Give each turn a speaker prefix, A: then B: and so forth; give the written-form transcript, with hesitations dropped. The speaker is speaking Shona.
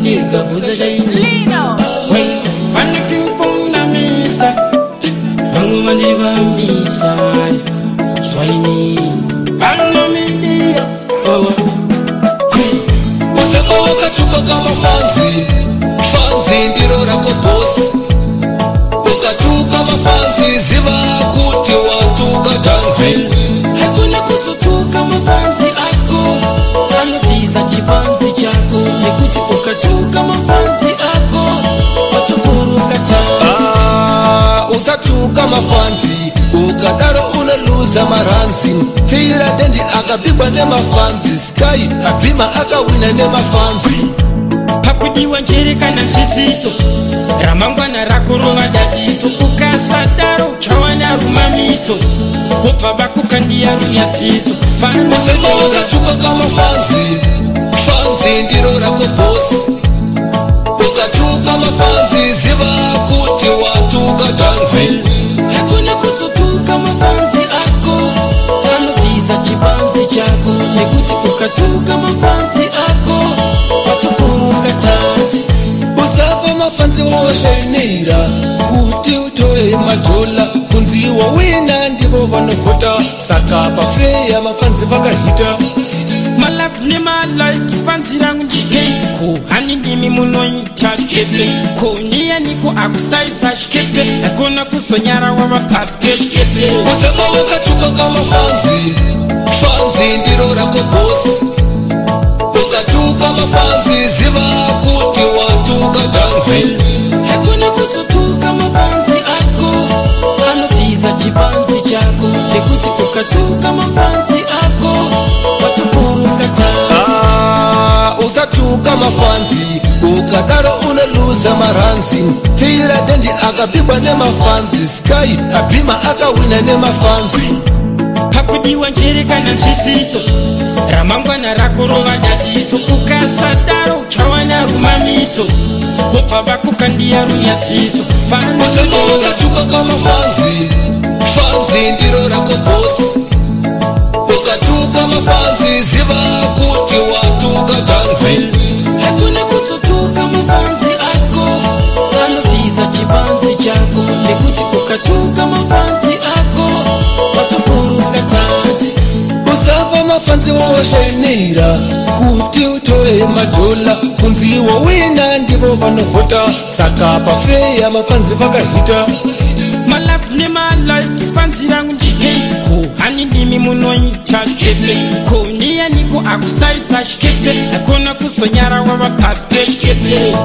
A: nigga buza shaini Wait, fana kimpunda misa Mangu mandiba misa Swaini Fana midia
B: Usepa wakachuka kama fanzi ndiro rako boss Ukachuka mafanzi ziva kuti watuka tanzi
A: Hakuna kusutuka mafanzi ako Anuvisa chibanzi chako Nikuti ukachuka mafanzi ako Watuburuka tanzi
B: Usatuka mafanzi Ukadaro unaluza maranzi Hira dendi akabibwa ne mafanzi Sky abima akawina ne mafanzi
A: Hakudiwa njereka na sisiso Ramangwana rakurova dadiso Ukasadaro uchawana rumamiso Upa bakukandia runyaziso
B: Usepa wakachuka kama fanzi ndiro rako boss Ukachuka mafanzi ziva kuti watuka tanzi
A: Hakuna kusutuka mafanzi ako Anuvisa chibanzi chako Nikuti ukachuka mafanzi ako Watuburuka tanzi
B: Usafa mafanzi wawashainira kuti utoe madola kunzi wawina ndivo vanovota satapa feya mafanzi vakahita
A: My life ni my life fanzi rangu njige Ko hani ndimi munoita shkepe Ko niya niko akusaisa shkepe Hakuna kusonyara wa mapaspe shkepe
B: Usafa wakachuka kama fanzi ndiro rako boss Ukachuka mafanzi ziva kuti watuka tanzi
A: Hakuna kusutuka mafanzi ako Anuvisa chibanzi chako Nikuti ukachuka mafanzi ako Watuburuka tanzi
B: Usatuka mafanzi Ukadaro unaluza maranzi Hira dendi akabibwa ne mafanzi Sky abima akawina ne mafanzi
A: Hakudiwa njereka na sisiso Ramangwana rakurova dadiso Ukasadaro uchawana rumamiso Upa bakukandia runyaziso
B: Usepa wakachuka kama fanzi ndiro rako boss Ukachuka mafanzi ziva kuti watuka tanzi
A: Hakuna kusutuka mafanzi ako Anuvisa chibanzi chako Nikuti ukachuka mafanzi ako Watuburuka tanzi
B: Usafa mafanzi wawashainira kuti utoe madola kunzi wawina ndivo vanovota satapa feya mafanzi vakahita
A: My life ni my life fanzi rangu njige Ko hani ndimi munoita shkepe Ko niya niko akusaisa shkepe Hakuna kusonyara wa mapaspe shkepe